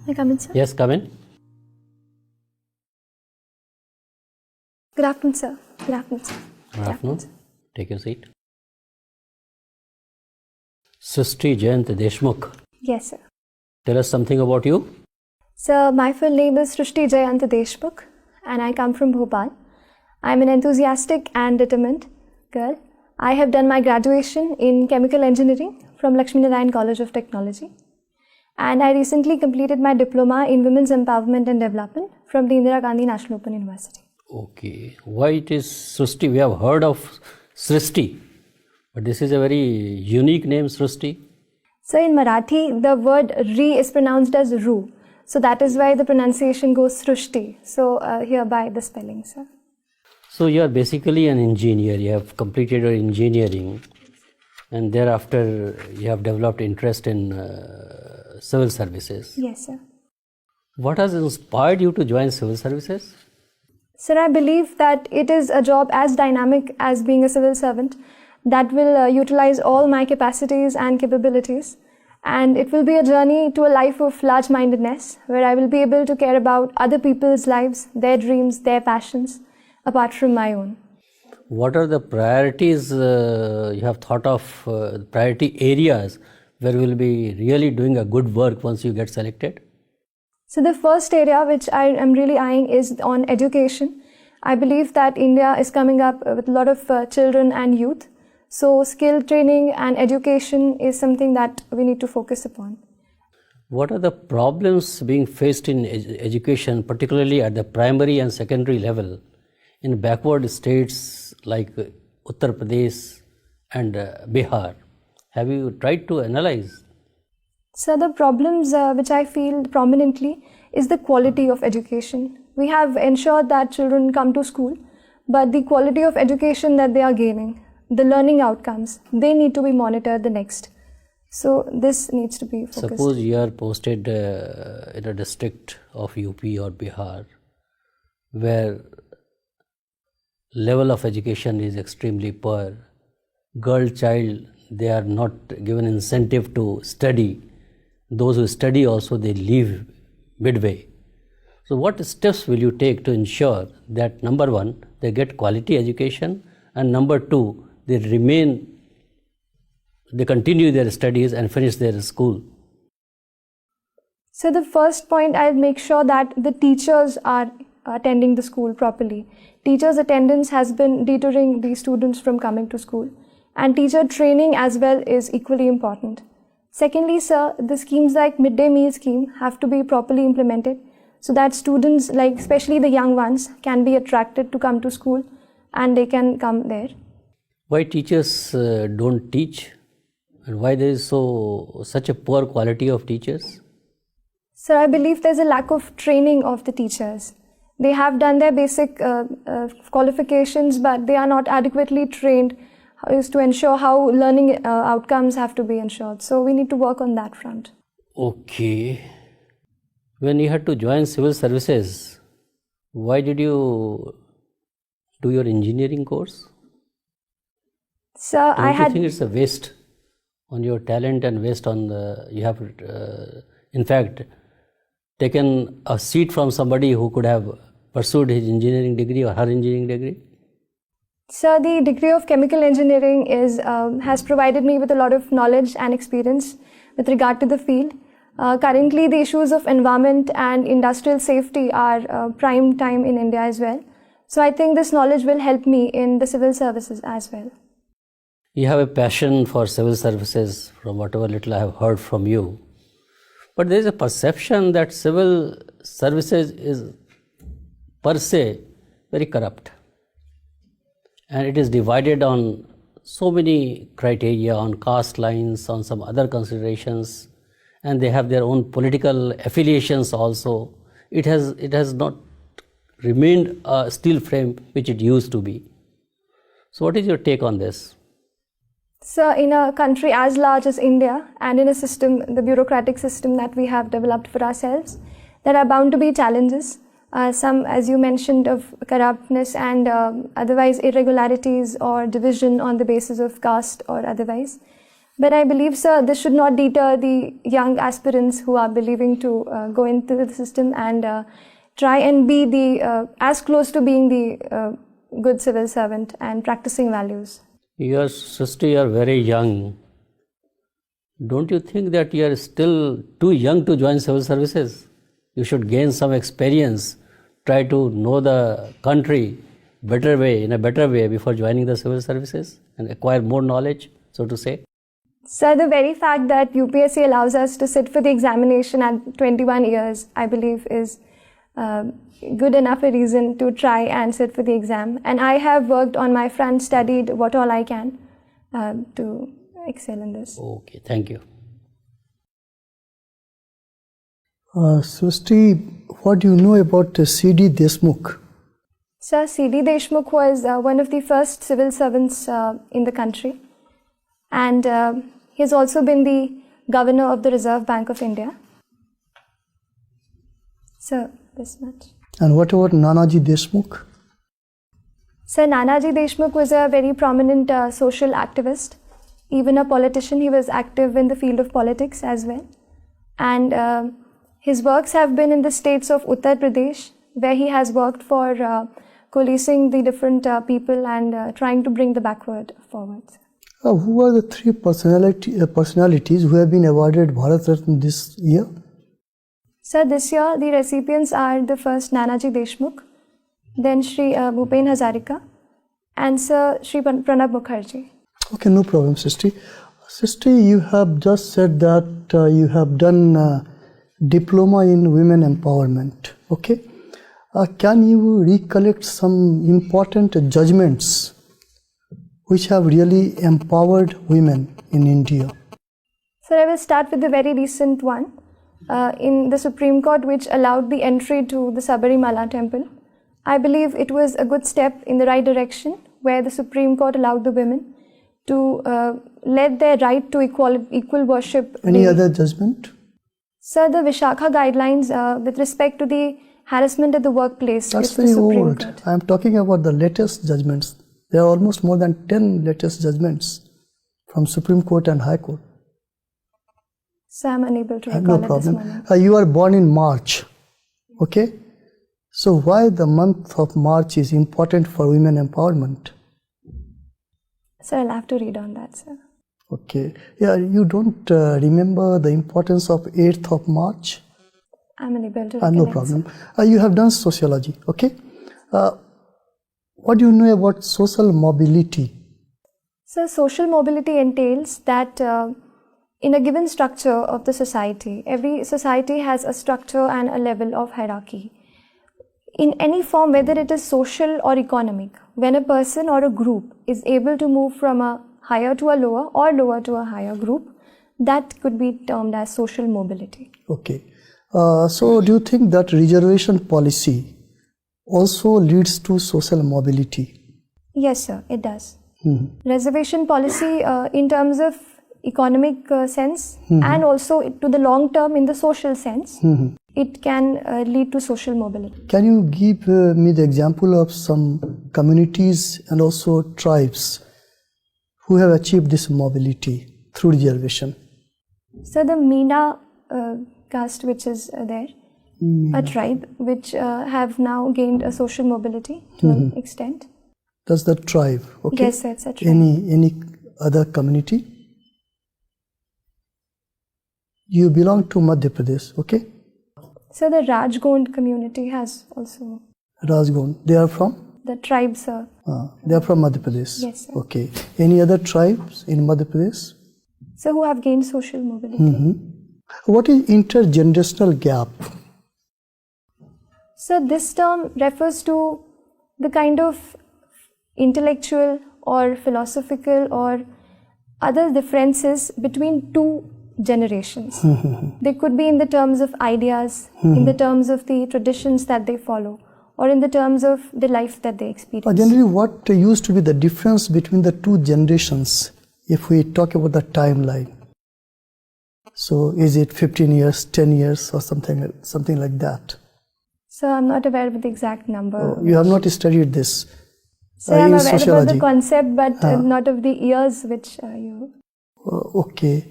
May I come in, sir? Yes, come in. Good afternoon, sir. Good afternoon, sir. Good afternoon. Take your seat. Srishti Jayant Deshmukh. Yes, sir. Tell us something about you. Sir, my full name is Srishti Jayant Deshmukh and I come from Bhopal. I'm an enthusiastic and determined girl. I have done my graduation in chemical engineering from Lakshmi Narayan College of Technology. And I recently completed my diploma in women's empowerment and development from the Indira Gandhi National Open University. Okay. Why it is Srishti? We have heard of Srishti, but this is a very unique name, Srishti. So in Marathi, the word Ri is pronounced as Ru. So that is why the pronunciation goes Srishti. So hereby the spelling, sir. So you are basically an engineer. You have completed your engineering, and thereafter you have developed interest in civil services. Yes, sir. What has inspired you to join civil services? Sir, I believe that it is a job as dynamic as being a civil servant that will utilize all my capacities and capabilities. And it will be a journey to a life of large-mindedness where I will be able to care about other people's lives, their dreams, their passions, apart from my own. What are the priorities you have thought of, priority areas where you will be really doing a good work once you get selected? So the first area which I am really eyeing is on education. I believe that India is coming up with a lot of children and youth. So skill training and education is something that we need to focus upon. What are the problems being faced in education, particularly at the primary and secondary level, in backward states like Uttar Pradesh and Bihar? Have you tried to analyze? So the problems which I feel prominently is the quality of education. We have ensured that children come to school, but the quality of education that they are gaining, the learning outcomes, they need to be monitored the next. So this needs to be focused. Suppose you are posted in a district of UP or Bihar where level of education is extremely poor. Girl child, they are not given incentive to study. Those who study also, they leave midway. So what steps will you take to ensure that number one, they get quality education, and number two, they continue their studies and finish their school? So the first point, I'll make sure that the teachers are attending the school properly. Teachers' attendance has been deterring the students from coming to school, and teacher training as well is equally important. Secondly, sir, the schemes like midday meal scheme have to be properly implemented so that students, like especially the young ones, can be attracted to come to school and they can come there. Why teachers don't teach, and why there is such a poor quality of teachers? Sir, I believe there's a lack of training of the teachers. They have done their basic qualifications, but they are not adequately trained is to ensure how learning outcomes have to be ensured. So we need to work on that front. Okay. When you had to join civil services, why did you do your engineering course? Sir, Don't you think it's a waste on your talent and waste on you have in fact taken a seat from somebody who could have pursued his engineering degree or her engineering degree? Sir, the degree of chemical engineering has provided me with a lot of knowledge and experience with regard to the field. Currently, the issues of environment and industrial safety are prime time in India as well. So I think this knowledge will help me in the civil services as well. You have a passion for civil services from whatever little I have heard from you. But there is a perception that civil services is per se very corrupt. And it is divided on so many criteria, on caste lines, on some other considerations, and they have their own political affiliations also. It has not remained a steel frame which it used to be. So what is your take on this? Sir, in a country as large as India and in a system, the bureaucratic system that we have developed for ourselves, there are bound to be challenges. Some, as you mentioned, of corruptness and otherwise irregularities or division on the basis of caste or otherwise. But I believe, sir, this should not deter the young aspirants who are believing to go into the system and try and be as close to being the good civil servant and practicing values. Your sister, you are very young. Don't you think that you are still too young to join civil services? You should gain some experience, try to know the country in a better way before joining the civil services and acquire more knowledge, so to say. Sir, the very fact that UPSC allows us to sit for the examination at 21 years, I believe, is good enough a reason to try and sit for the exam. And I have worked on my front, studied what all I can to excel in this. Okay, thank you. Srishti, what do you know about C.D. Deshmukh? Sir, C.D. Deshmukh was one of the first civil servants in the country. And he has also been the governor of the Reserve Bank of India. So, this much. And what about Nanaji Deshmukh? Sir, Nanaji Deshmukh was a very prominent social activist. Even a politician, he was active in the field of politics as well. And his works have been in the states of Uttar Pradesh, where he has worked for coalescing the different people and trying to bring the backward forward. Who are the three personalities who have been awarded Bharat Ratna this year? Sir, this year the recipients are the first Nanaji Deshmukh, then Shri Bhupen Hazarika, and Sir Shri Pranab Mukherjee. Okay, no problem, Srishti. Srishti, you have just said that you have done diploma in women empowerment. Okay, can you recollect some important judgments which have really empowered women in India? Sir, I will start with the very recent one in the Supreme Court, which allowed the entry to the Sabarimala temple. I believe it was a good step in the right direction, where the Supreme Court allowed the women to let their right to equal worship. Any other judgment? Sir, the Vishakha guidelines with respect to the harassment at the workplace. That's very old. I am talking about the latest judgments. There are almost more than 10 latest judgments from Supreme Court and High Court. So I am unable to recall no at problem. this moment. You are born in March. Okay? So why the month of March is important for women empowerment? Sir, I'll have to read on that, sir. Okay. Yeah, you don't remember the importance of 8th of March? I'm unable to recollect. No problem. You have done sociology. Okay? What do you know about social mobility? So, social mobility entails that in a given structure of the society, every society has a structure and a level of hierarchy. In any form, whether it is social or economic, when a person or a group is able to move from a higher to a lower or lower to a higher group, that could be termed as social mobility. Okay. So, do you think that reservation policy also leads to social mobility? Yes, sir, it does. Reservation policy in terms of economic sense and also to the long term in the social sense, it can lead to social mobility. Can you give me the example of some communities and also tribes who have achieved this mobility through reservation? So the Meena caste, which is there, a tribe which have now gained a social mobility to an extent. That's the tribe, okay? Yes, that's a tribe. Any other community? You belong to Madhya Pradesh, okay? So the Rajgond community has also. Rajgond, they are from? The tribes, sir. They are from Madhya Pradesh? Yes, sir. Okay. Any other tribes in Madhya Pradesh? So who have gained social mobility. What is intergenerational gap? So this term refers to the kind of intellectual or philosophical or other differences between two generations. They could be in the terms of ideas, in the terms of the traditions that they follow, or in the terms of the life that they experience. Generally, what used to be the difference between the two generations if we talk about the timeline? So is it 15 years, 10 years or something like that? So I'm not aware of the exact number. You have not studied this So I'm in aware sociology. about the concept, but not of the years which you... Okay.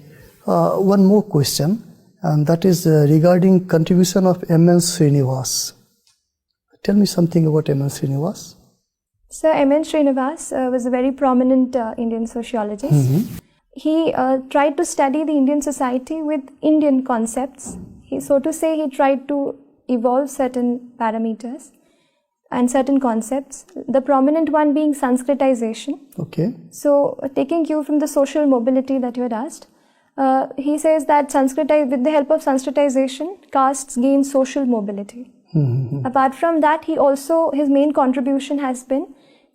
One more question, and that is regarding contribution of M.N. Srinivas. Tell me something about M.N. Srinivas. So M.N. Srinivas was a very prominent Indian sociologist. He tried to study the Indian society with Indian concepts. He tried to evolve certain parameters and certain concepts, the prominent one being Sanskritization. Okay. So, taking cue from the social mobility that you had asked, he says that with the help of Sanskritization, castes gain social mobility. Apart from that, his main contribution has been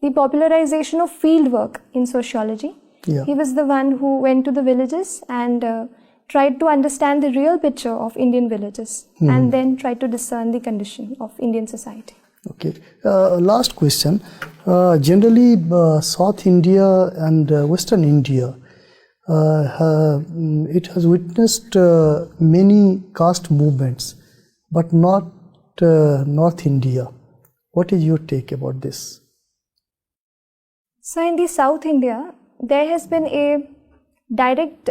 the popularization of field work in sociology. Yeah. He was the one who went to the villages and tried to understand the real picture of Indian villages and then tried to discern the condition of Indian society. Okay. Last question. Generally, South India and Western India, it has witnessed many caste movements, but not North India. What is your take about this? So in the South India, there has been a direct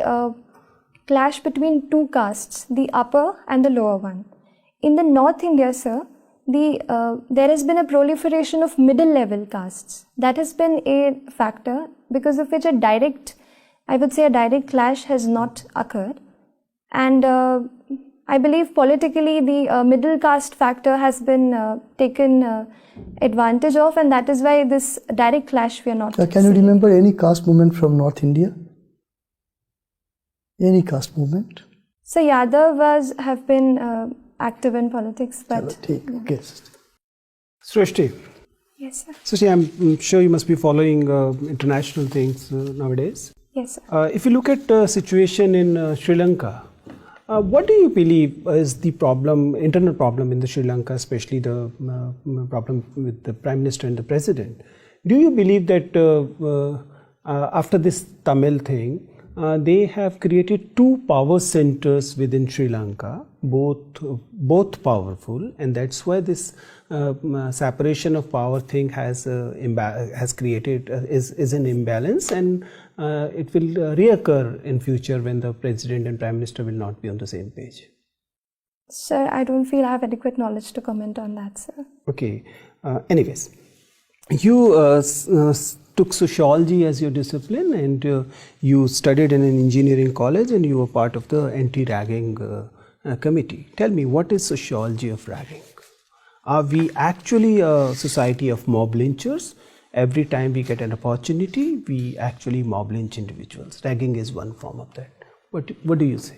clash between two castes, the upper and the lower one. In the North India, sir, there has been a proliferation of middle level castes. That has been a factor because of which a direct clash has not occurred. And I believe politically the middle caste factor has been taken advantage of, and that is why this direct clash we are not Can you remember any caste movement from North India? Any caste movement? So Yadav have been active in politics, but Okay. Srishti. yes, sir. Srishti, I'm sure you must be following international things nowadays. Yes, sir. If you look at the situation in Sri Lanka, what do you believe is the internal problem in the Sri Lanka, especially the problem with the Prime Minister and the President? Do you believe that after this Tamil thing, they have created two power centers within Sri Lanka, both powerful, and that's why this separation of power thing has created is an imbalance, and it will reoccur in future when the President and Prime Minister will not be on the same page. Sir, I don't feel I have adequate knowledge to comment on that, sir. Okay. Anyways, you took sociology as your discipline, and you studied in an engineering college, and you were part of the anti-ragging committee. Tell me, what is sociology of ragging? Are we actually a society of mob lynchers? Every time we get an opportunity, we actually mob lynch individuals. Ragging is one form of that. What do you say?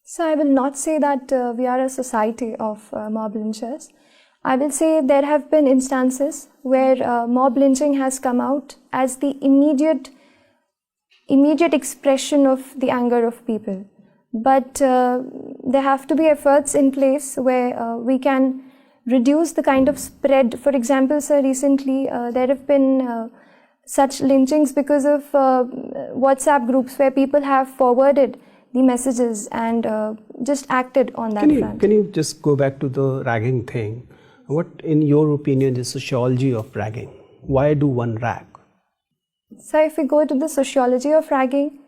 So I will not say that we are a society of mob lynchers. I will say there have been instances where mob lynching has come out as the immediate expression of the anger of people. But there have to be efforts in place where we can reduce the kind of spread. For example, sir, recently there have been such lynchings because of WhatsApp groups where people have forwarded the messages and just acted on that front. Can you just go back to the ragging thing? What, in your opinion, is sociology of ragging? Why do one rag? So if we go to the sociology of ragging,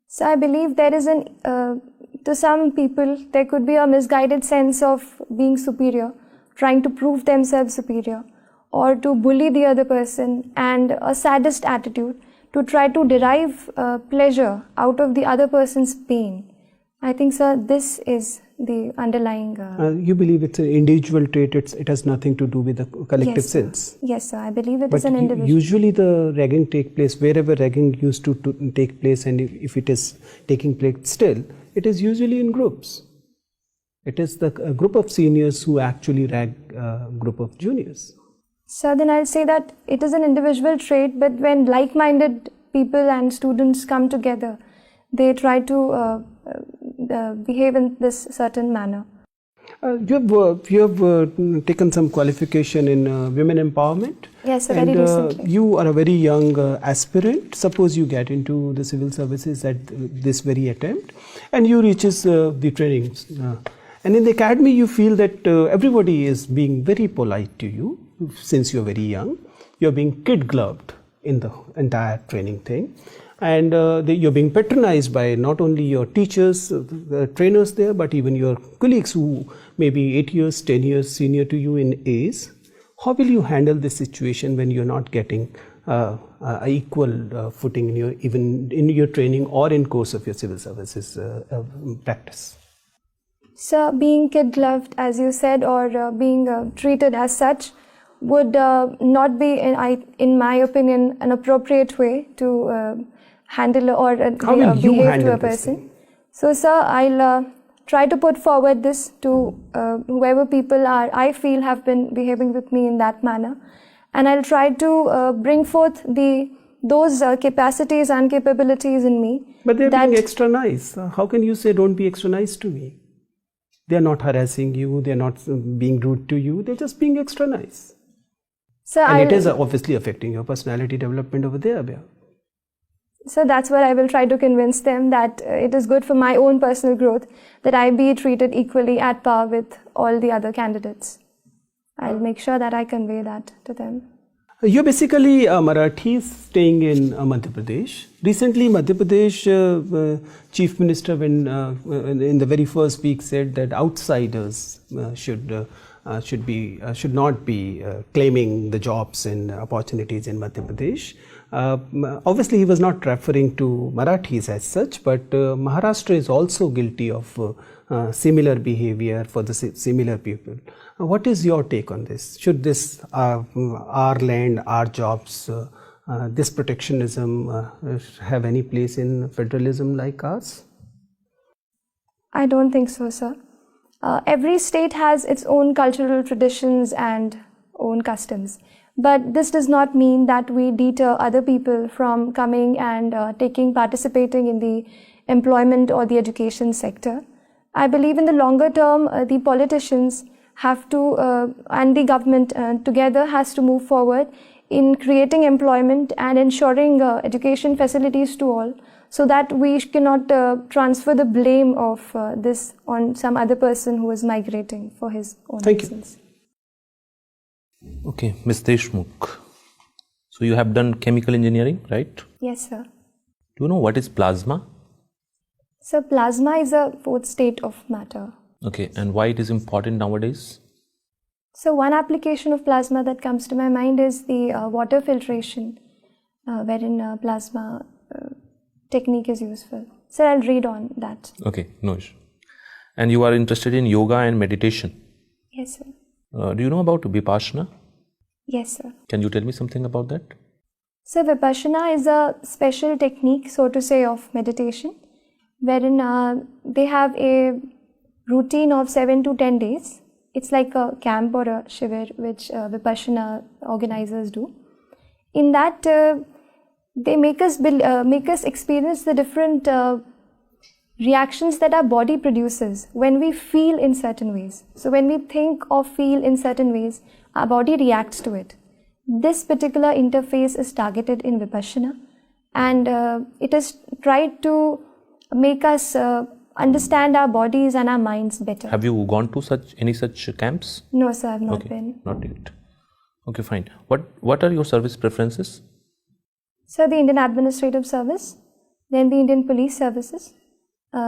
so I believe there is to some people, there could be a misguided sense of being superior, trying to prove themselves superior, or to bully the other person, and a sadist attitude to try to derive pleasure out of the other person's pain. I think, sir, this is the underlying... you believe it's an individual trait, it has nothing to do with the collective sense? Yes, sir, I believe it is an individual. Usually the ragging take place, wherever ragging used to take place, and if it is taking place still, it is usually in groups. It is a group of seniors who actually rag a group of juniors. So then I'll say that it is an individual trait, but when like-minded people and students come together, they try to behave in this certain manner. You have taken some qualification in women empowerment. Yes, sir, very recently. You are a very young aspirant. Suppose you get into the civil services at this very attempt, and you reaches the trainings. And in the academy, you feel that everybody is being very polite to you. Since you're very young, you're being kid-gloved in the entire training thing. and you're being patronized by not only your teachers, the trainers there, but even your colleagues who may be 8 years, 10 years senior to you in age. How will you handle this situation when you're not getting equal footing even in your training or in course of your civil services practice? So being kid gloved, as you said, or being treated as such would not be, in my opinion, an appropriate way to handle or behave to a person. So, sir, I'll try to put forward this to whoever people I feel have been behaving with me in that manner, and I'll try to bring forth those capacities and capabilities in me. But they're being extra nice. How can you say don't be extra nice to me? They're not harassing you, they're not being rude to you, they're just being extra nice. So and it is obviously affecting your personality development over there, Abhay. So that's what I will try to convince them, that it is good for my own personal growth that I be treated equally at par with all the other candidates. I'll make sure that I convey that to them. You're basically a Marathi staying in Madhya Pradesh. Recently, Madhya Pradesh Chief Minister, when in the very first week, said that outsiders should not be claiming the jobs and opportunities in Madhya Pradesh. Obviously, he was not referring to Marathis as such, but Maharashtra is also guilty of similar behavior for the similar people. What is your take on this? Should this our land, our jobs, this protectionism have any place in federalism like ours? I don't think so, sir. Every state has its own cultural traditions and own customs. But this does not mean that we deter other people from coming and participating in the employment or the education sector. I believe in the longer term, the politicians have to, and the government together has to move forward in creating employment and ensuring education facilities to all, so that we cannot transfer the blame of this on some other person who is migrating for his own reasons. Okay, Ms. Deshmukh. So you have done chemical engineering, right? Yes, sir. Do you know what is plasma? So plasma is a fourth state of matter. Okay, and why it is important nowadays? So one application of plasma that comes to my mind is the water filtration, wherein plasma technique is useful. So I'll read on that. Okay, no issue. And you are interested in yoga and meditation? Yes, sir. Do you know about Vipassana? Yes, sir. Can you tell me something about that? So Vipassana is a special technique, so to say, of meditation, wherein they have a routine of 7 to 10 days. It's like a camp or a shivir which Vipassana organizers do. In that, they make us experience the different reactions that our body produces when we feel in certain ways. So when we think or feel in certain ways, our body reacts to it. This particular interface is targeted in Vipassana, and it is tried to make us understand our bodies and our minds better. Have you gone to any such camps? No, sir, I have not been. Not yet. Okay, fine. What are your service preferences? So the Indian Administrative Service, then the Indian Police Services,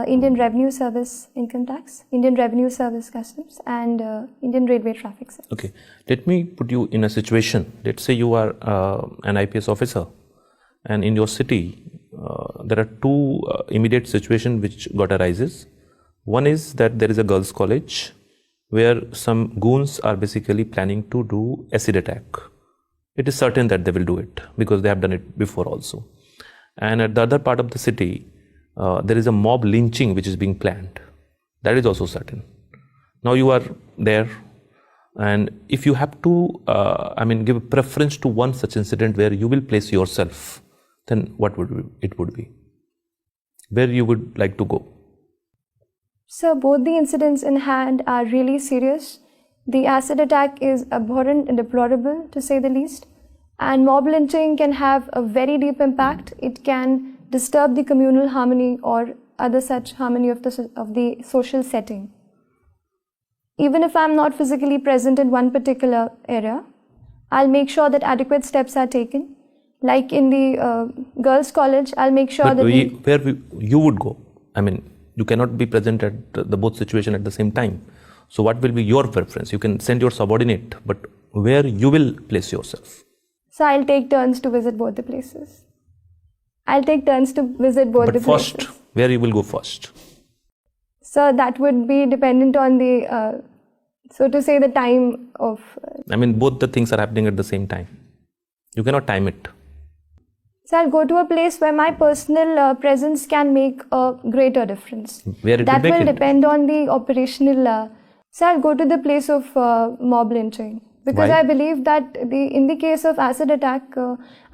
Indian Revenue Service Income Tax, Indian Revenue Service Customs, and Indian Railway Traffic Service. Okay, let me put you in a situation. Let's say you are an IPS officer, and in your city there are two immediate situations which arises. One is that there is a girls' college where some goons are basically planning to do acid attack. It is certain that they will do it because they have done it before also. And at the other part of the city, there is a mob lynching which is being planned. That is also certain. Now you are there, and if you have to, give a preference to one such incident where you will place yourself, then what would it be? Where you would like to go? So both the incidents in hand are really serious. The acid attack is abhorrent and deplorable, to say the least. And mob lynching can have a very deep impact. It can disturb the communal harmony or other such harmony of the social setting. Even if I'm not physically present in one particular area, I'll make sure that adequate steps are taken, Like in the girls' college, I'll make sure But that you would go? I mean, you cannot be present at the both situation at the same time. So what will be your preference? You can send your subordinate, but where you will place yourself? so I'll take turns to visit both the places. I'll take turns to visit both But the first, places. where you will go first? So that would be dependent on the, so to say, the time of. I mean, both the things are happening at the same time. You cannot time it. So I'll go to a place where my personal presence can make a greater difference. Where it That will make will it? depend on the operational. So I'll go to the place of mob lynching. Because Why? I believe that in the case of acid attack,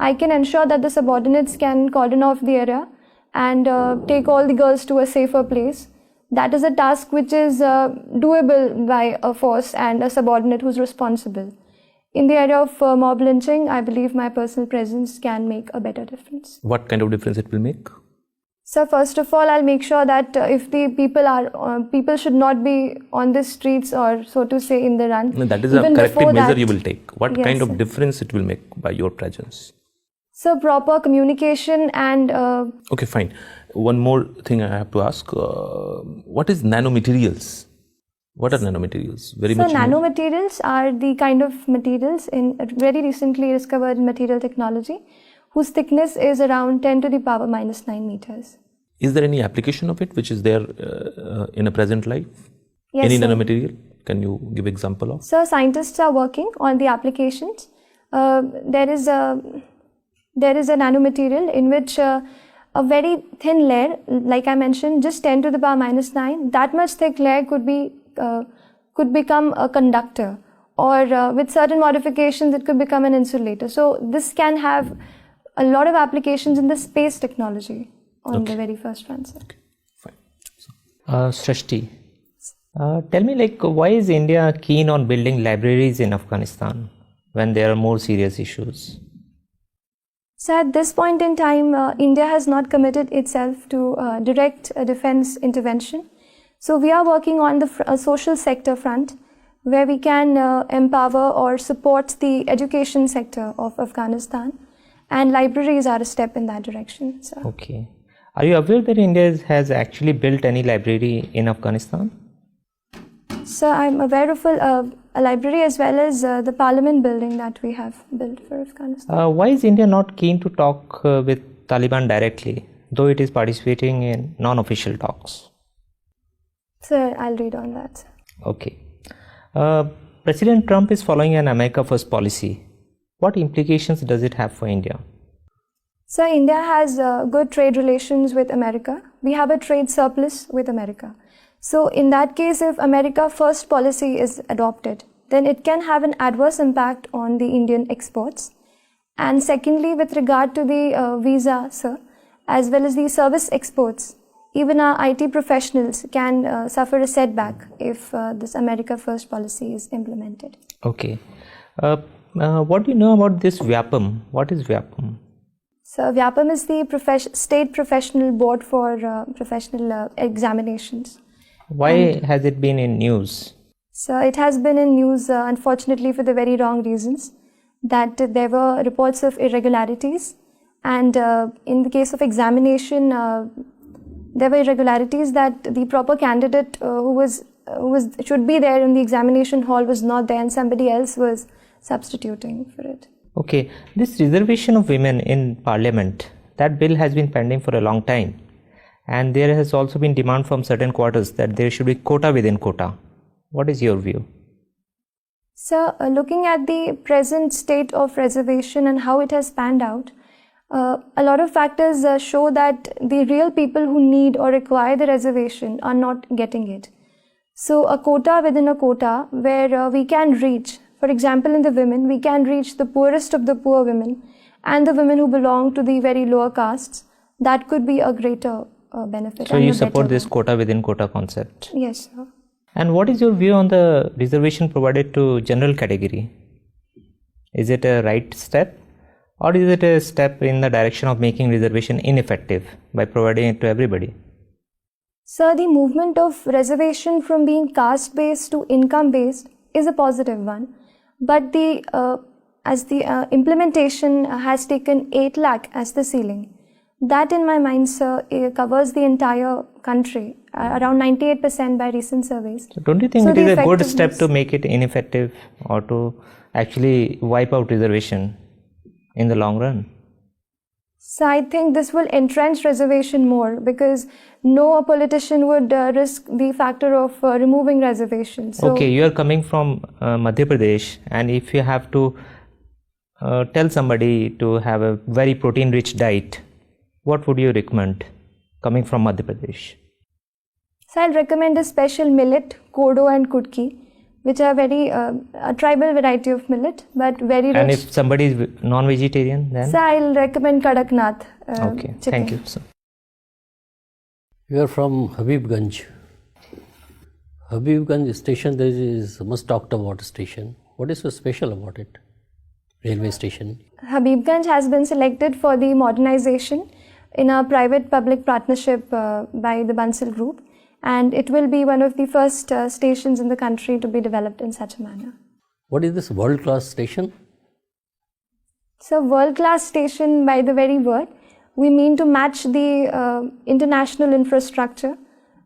I can ensure that the subordinates can cordon off the area and take all the girls to a safer place. That is a task which is doable by a force and a subordinate who's responsible. In the area of mob lynching, I believe my personal presence can make a better difference. What kind of difference it will make? So first of all, I'll make sure that if the people should not be on the streets or so to say in the run. No, that is a Even corrective before measure that- you will take. What Yes, kind sir. of difference it will make by your presence? So proper communication and Okay, fine. One more thing I have to ask. What is nanomaterials? What are nanomaterials? Very so much. nanomaterials are the kind of materials in very recently discovered material technology whose thickness is around 10 to the power minus 9 meters. Is there any application of it which is there in a present life? Yes, Any sir. nanomaterial? Can you give example of? So scientists are working on the applications. There is a nanomaterial in which a very thin layer, like I mentioned, just 10 to the power minus 9, that much thick layer could become a conductor, or with certain modifications it could become an insulator. So this can have a lot of applications in the space technology on the very first transect. Fine. Srishti, tell me, like, why is India keen on building libraries in Afghanistan when there are more serious issues? So at this point in time, India has not committed itself to direct defense intervention. So we are working on the social sector front, where we can empower or support the education sector of Afghanistan, and libraries are a step in that direction. So. Okay. Are you aware that India has actually built any library in Afghanistan? So I'm aware of a library as well as the parliament building that we have built for Afghanistan. Why is India not keen to talk with Taliban directly, though it is participating in non-official talks? So I'll read on that. Okay. President Trump is following an America First policy. What implications does it have for India? So India has good trade relations with America. We have a trade surplus with America. So in that case, if America First policy is adopted, then it can have an adverse impact on the Indian exports. And secondly, with regard to the visa, sir, as well as the service exports, even our IT professionals can suffer a setback if this America First policy is implemented. Okay. What do you know about this VYAPM? What is VYAPM? So VYAPM is the State Professional Board for Professional Examinations. Why has it been in news? So it has been in news, unfortunately, for the very wrong reasons, that there were reports of irregularities, and in the case of examination, there were irregularities that the proper candidate who should be there in the examination hall was not there, and somebody else was substituting for it. Okay, this reservation of women in parliament, that bill has been pending for a long time, and there has also been demand from certain quarters that there should be quota within quota. What is your view? So looking at the present state of reservation and how it has panned out, a lot of factors show that the real people who need or require the reservation are not getting it. So a quota within a quota where we can reach, for example, in the women, we can reach the poorest of the poor women and the women who belong to the very lower castes. That could be a greater benefit. So and you a support better this one. quota within quota concept? Yes, sir. And what is your view on the reservation provided to general category? Is it a right step, or is it a step in the direction of making reservation ineffective by providing it to everybody? So the movement of reservation from being caste-based to income-based is a positive one. But the as the implementation has taken 8 lakh as the ceiling. That in my mind, sir, covers the entire country, around 98% by recent surveys. So don't you think So it the is a good step effectiveness- to make it ineffective or to actually wipe out reservation in the long run? So I think this will entrench reservation more, because no politician would risk the factor of removing reservations. So Okay, you are coming from Madhya Pradesh, and if you have to tell somebody to have a very protein rich diet, what would you recommend coming from Madhya Pradesh? So I'll recommend a special millet, kodo and kudki, which are very a tribal variety of millet, but very rich. And if somebody is non-vegetarian, then? So I'll recommend Kadaknath Okay, chicken. thank you. So, You are from Habibganj. Habibganj station, there is much talked about station. What is so special about it? Railway station. Habibganj has been selected for the modernization in a private-public partnership by the Bansal Group, and it will be one of the first stations in the country to be developed in such a manner. What is this world-class station? So, world-class station, by the very word, we mean to match the international infrastructure.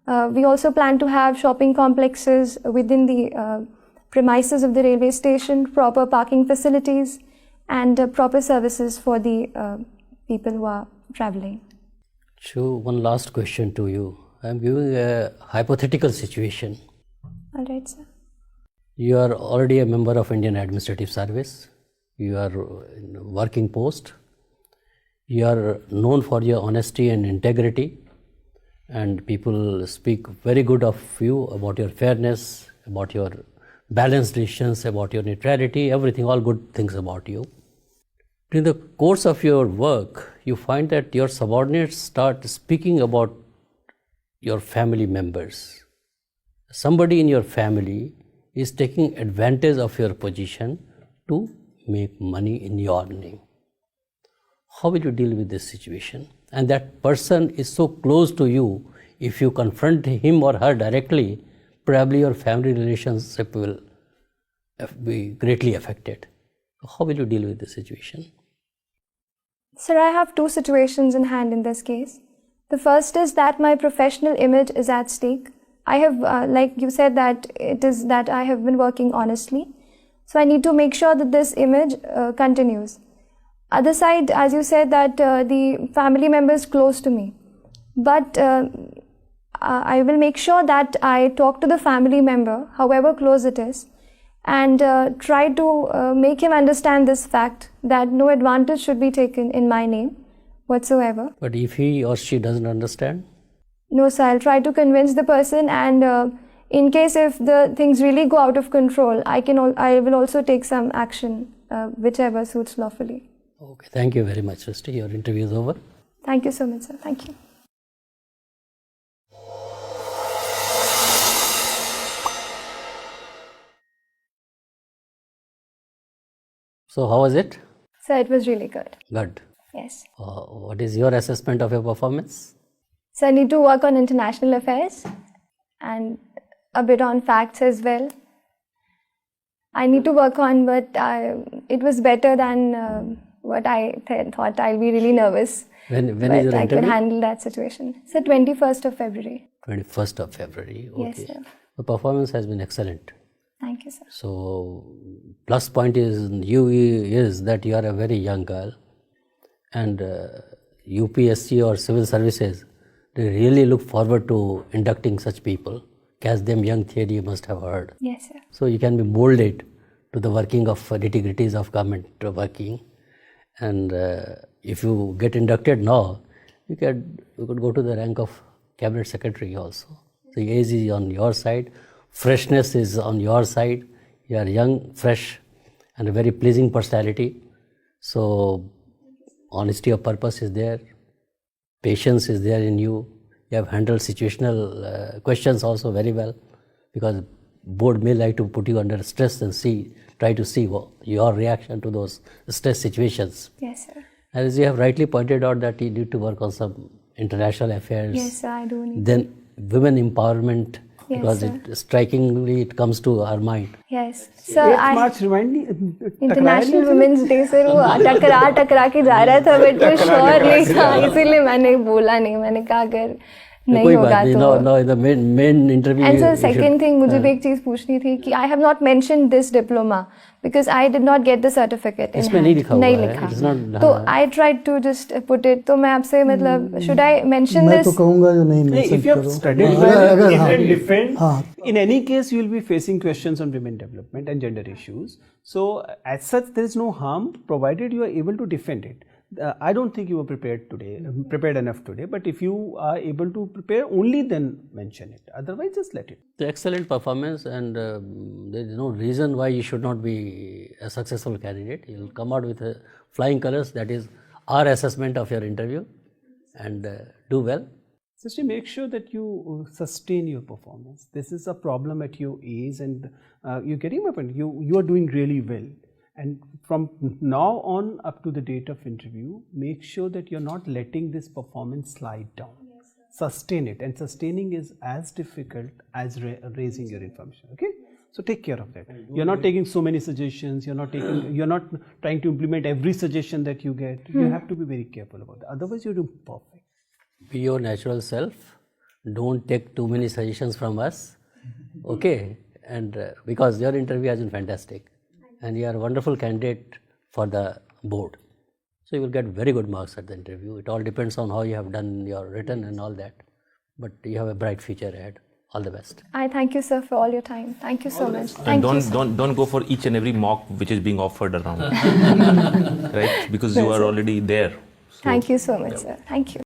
We also plan to have shopping complexes within the premises of the railway station, proper parking facilities, and proper services for the people who are traveling. So, one last question to you. I am giving a hypothetical situation. All right, sir. You are already a member of Indian Administrative Service. You are in a working post. You are known for your honesty and integrity, and people speak very good of you, about your fairness, about your balanced decisions, about your neutrality, everything, all good things about you. In the course of your work, you find that your subordinates start speaking about your family members. Somebody in your family is taking advantage of your position to make money in your name. How will you deal with this situation? And that person is so close to you, if you confront him or her directly, probably your family relationship will be greatly affected. How will you deal with this situation? Sir, I have two situations in hand in this case. The first is that my professional image is at stake. I have, like you said, that it is that I have been working honestly. So I need to make sure that this image continues. Other side, as you said, that the family member is close to me. But I will make sure that I talk to the family member, however close it is, and try to make him understand this fact that no advantage should be taken in my name whatsoever. But if he or she doesn't understand? No, sir, I'll try to convince the person, and in case if the things really go out of control, I will also take some action, whichever suits lawfully. Okay, thank you very much, Srishti. Your interview is over. Thank you so much, sir. Thank you. So, how was it? Sir, it was really good. Good. Yes. What is your assessment of your performance? So I need to work on international affairs and a bit on facts as well. I need to work on, but it was better than what I thought. I'll be really nervous. When but is your I interview? could handle that situation. So 21st of February. 21st of February. Okay. Yes, sir. The performance has been excellent. Thank you, sir. So, plus point is that you are a very young girl, and UPSC or civil services, they really look forward to inducting such people. Catch them young theory you must have heard. Yes, sir. So you can be molded to the working of nitty-gritties of government working, and if you get inducted now, you could go to the rank of cabinet secretary also. The age is on your side, freshness is on your side. You are young, fresh, and a very pleasing personality. So honesty of purpose is there, patience is there in you. You have handled situational questions also very well, because board may like to put you under stress and try to see your reaction to those stress situations. Yes, sir. As you have rightly pointed out that you need to work on some international affairs. Yes, sir, I do need. Then women empowerment Yes, because sir. strikingly it comes to our mind. Yes. Sir, 8th I March remind me. International Women's Day से वो टकरा के जा रहा था, but वो sure नहीं था, इसीलिए मैंने बोला नहीं. मैंने कहा अगर नहीं कोई होगा बात नहीं. तो. No, in the main interview. And sir you should- second thing, मुझे भी एक चीज़ पूछनी थी कि I have not mention this diploma because I did not get the certificate. इसमें नहीं लिखा हुआ है. लिखा. It is not- तो हाँ. I tried to just put it. तो मैं आपसे मतलब शुड आई मेंशन मैं दिस? तो कहूँगा जो नहीं Hey, mention if you have करो. studied हाँ, well, अगर you हाँ, can defend. हाँ. In any case, you will be facing questions on women development and gender issues. So, as such, there is no harm provided you are able to defend it. I don't think you were prepared enough today. But if you are able to prepare, only then mention it. Otherwise, just let it. It's excellent performance, and there is no reason why you should not be a successful candidate. You will come out with flying colors. That is our assessment of your interview, and do well. Sister, make sure that you sustain your performance. This is a problem at your age, and you're getting my point. You are doing really well, and from now on up to the date of interview, make sure that you're not letting this performance slide down. Sustain it, and sustaining is as difficult as raising your information. Okay, so take care of that. You're not taking so many suggestions. You're not trying to implement every suggestion that you get. You have to be very careful about that. Otherwise, you're doing perfect. Be your natural self. Don't take too many suggestions from us. Okay, and because your interview has been fantastic, and you are a wonderful candidate for the board, so you will get very good marks at the interview. It all depends on how you have done your written and all that, but you have a bright future ahead. All the best. I thank you, sir, for all your time. Thank you so much. And Thank you, sir. don't go for each and every mock which is being offered around, right? Because you are already there. So Thank you so much, sir. Thank you.